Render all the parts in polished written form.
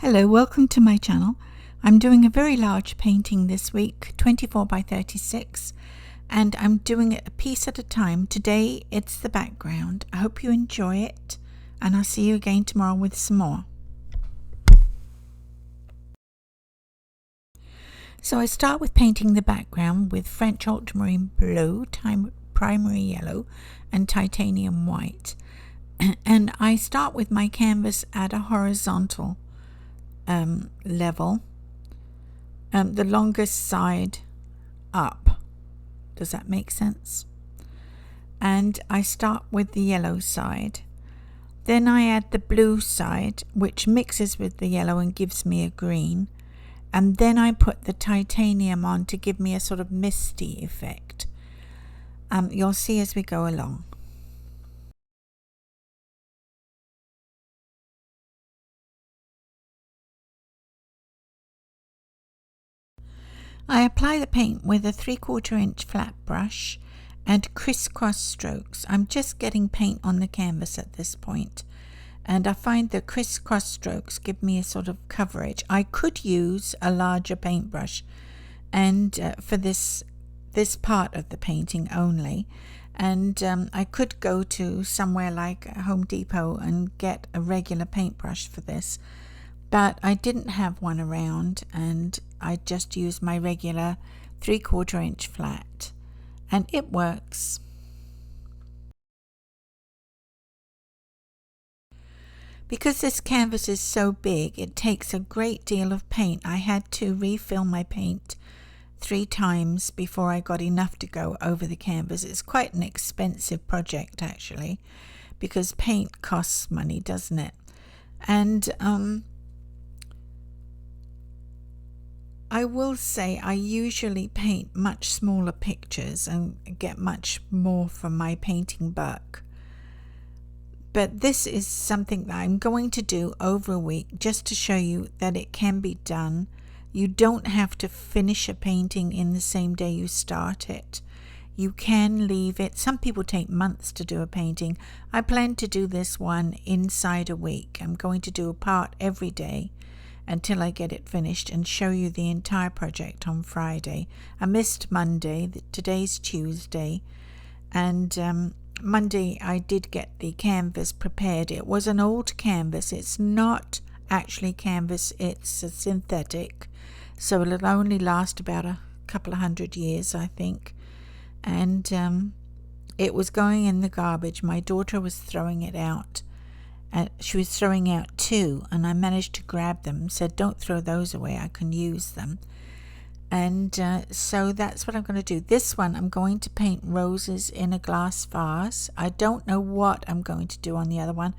Hello, welcome to my channel. I'm doing a very large painting this week, 24 by 36, and I'm doing it a piece at a time. Today it's the background. I hope you enjoy it, and I'll see you again tomorrow with some more. So I start with painting the background with French ultramarine blue, primary yellow, and titanium white. And I start with my canvas at a horizontal level, the longest side up. Does that make sense? And I start with the yellow side. Then I add the blue side, which mixes with the yellow and gives me a green. And then I put the titanium on to give me a sort of misty effect. You'll see as we go along. I apply the paint with a 3/4 inch flat brush and crisscross strokes. I'm just getting paint on the canvas at this point, and I find the crisscross strokes give me a sort of coverage. I could use a larger paintbrush and for this part of the painting only, and I could go to somewhere like Home Depot and get a regular paintbrush for this, but I didn't have one around, and I just used my regular 3/4 inch flat, and it works. Because this canvas is so big, it takes a great deal of paint. I had to refill my paint 3 times before I got enough to go over the canvas. It's quite an expensive project actually, because paint costs money, doesn't it? And I will say I usually paint much smaller pictures and get much more from my painting buck. But this is something that I'm going to do over a week just to show you that it can be done. You don't have to finish a painting in the same day you start it. You can leave it. Some people take months to do a painting. I plan to do this one inside a week. I'm going to do a part every day until I get it finished and show you the entire project on Friday. I missed Monday. Today's Tuesday, and Monday I did get the canvas prepared. It was an old canvas. It's not actually canvas, it's a synthetic, so it'll only last about a couple of 100 years, I think. And it was going in the garbage. My daughter was throwing it out. She was throwing out 2, and I managed to grab them and said, don't throw those away, I can use them. And so that's what I'm going to do. This one I'm going to paint roses in a glass vase. I don't know what I'm going to do on the other one.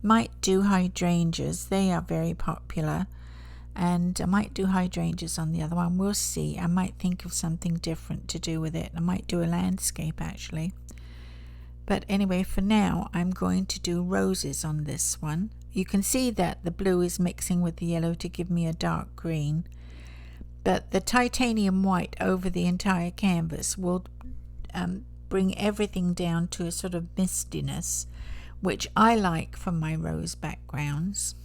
Might do hydrangeas, they are very popular, and I might do hydrangeas on the other one. We'll see. I might think of something different to do with it. I might do a landscape actually. But anyway, for now I'm going to do roses on this one. You can see that the blue is mixing with the yellow to give me a dark green, but the titanium white over the entire canvas will bring everything down to a sort of mistiness, which I like for my rose backgrounds.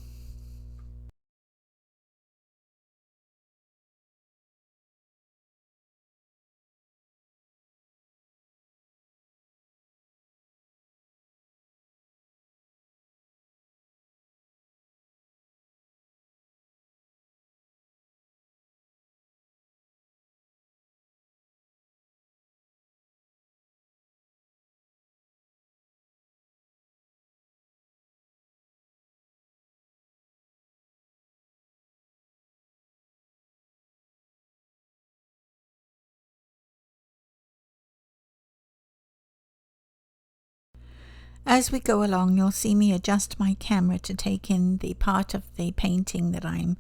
As we go along, you'll see me adjust my camera to take in the part of the painting that I'm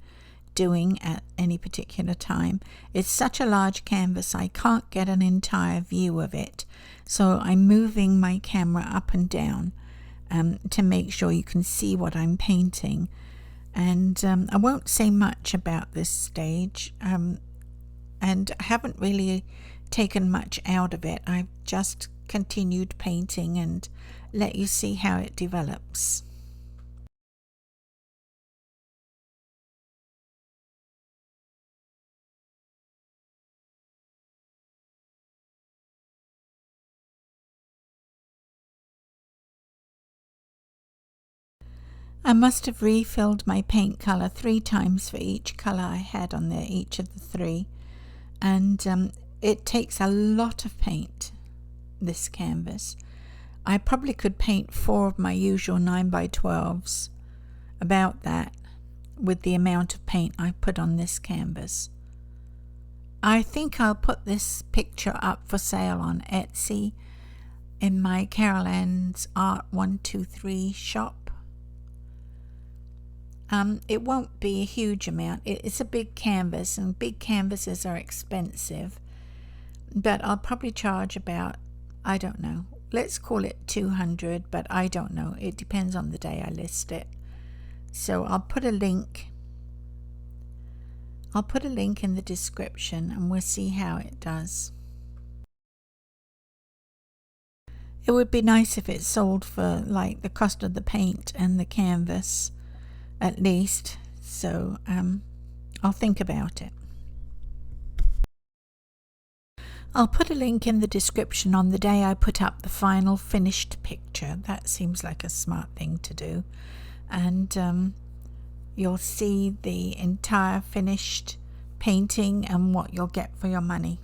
doing at any particular time. It's such a large canvas, I can't get an entire view of it, so I'm moving my camera up and down to make sure you can see what I'm painting. And I won't say much about this stage, and I haven't really taken much out of it. I've just continued painting and let you see how it develops. I must have refilled my paint colour 3 times for each colour I had on there, each of the 3. And it takes a lot of paint, this canvas. I probably could paint 4 of my usual 9x12s, about that, with the amount of paint I put on this canvas. I think I'll put this picture up for sale on Etsy in my Carol Ann's Art 123 shop. It won't be a huge amount. It's a big canvas, and big canvases are expensive, but I'll probably charge about, I don't know, let's call it 200, but I don't know. It depends on the day I list it. So I'll put a link in the description, and we'll see how it does. It would be nice if it sold for like the cost of the paint and the canvas, at least. So I'll think about it. I'll put a link in the description on the day I put up the final finished picture. That seems like a smart thing to do. And you'll see the entire finished painting and what you'll get for your money.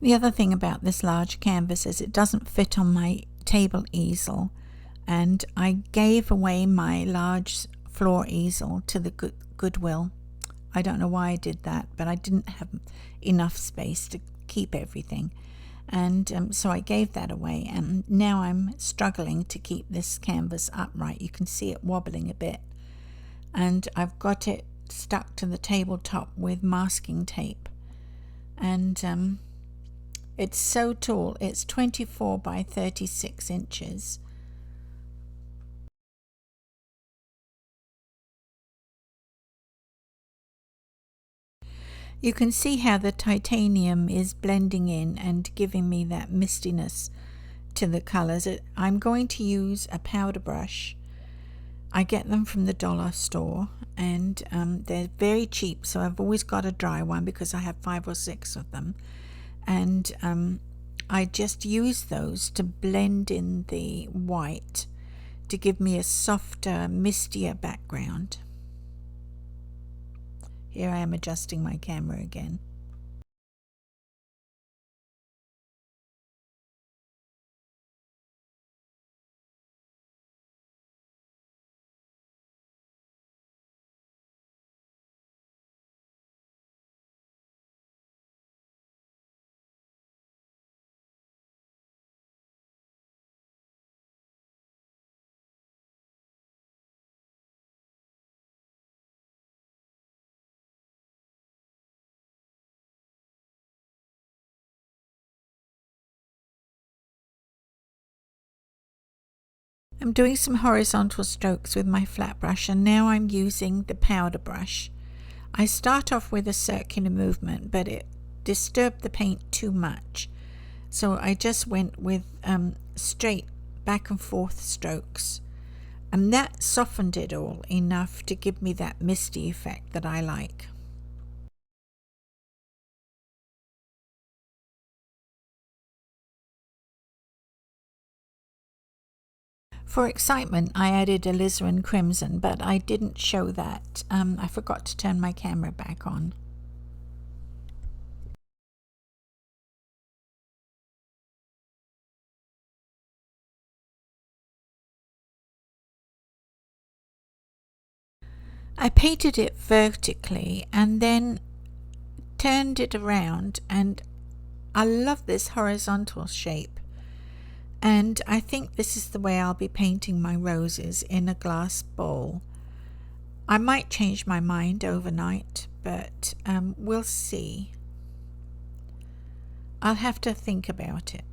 The other thing about this large canvas is it doesn't fit on my table easel, and I gave away my large floor easel to the Goodwill. I don't know why I did that, but I didn't have enough space to keep everything, and so I gave that away, and now I'm struggling to keep this canvas upright. You can see it wobbling a bit, and I've got it stuck to the tabletop with masking tape, and it's so tall. It's 24 by 36 inches. You can see how the titanium is blending in and giving me that mistiness to the colors. I'm going to use a powder brush. I get them from the dollar store, and they're very cheap, so I've always got a dry one because I have 5 or 6 of them. And I just use those to blend in the white to give me a softer, mistier background. Here I am adjusting my camera again. I'm doing some horizontal strokes with my flat brush, and now I'm using the powder brush. I start off with a circular movement, but it disturbed the paint too much, so I just went with straight back and forth strokes, and that softened it all enough to give me that misty effect that I like. For excitement, I added alizarin crimson, but I didn't show that. I forgot to turn my camera back on. I painted it vertically and then turned it around, and I love this horizontal shape. And I think this is the way I'll be painting my roses, in a glass bowl. I might change my mind overnight, but we'll see. I'll have to think about it.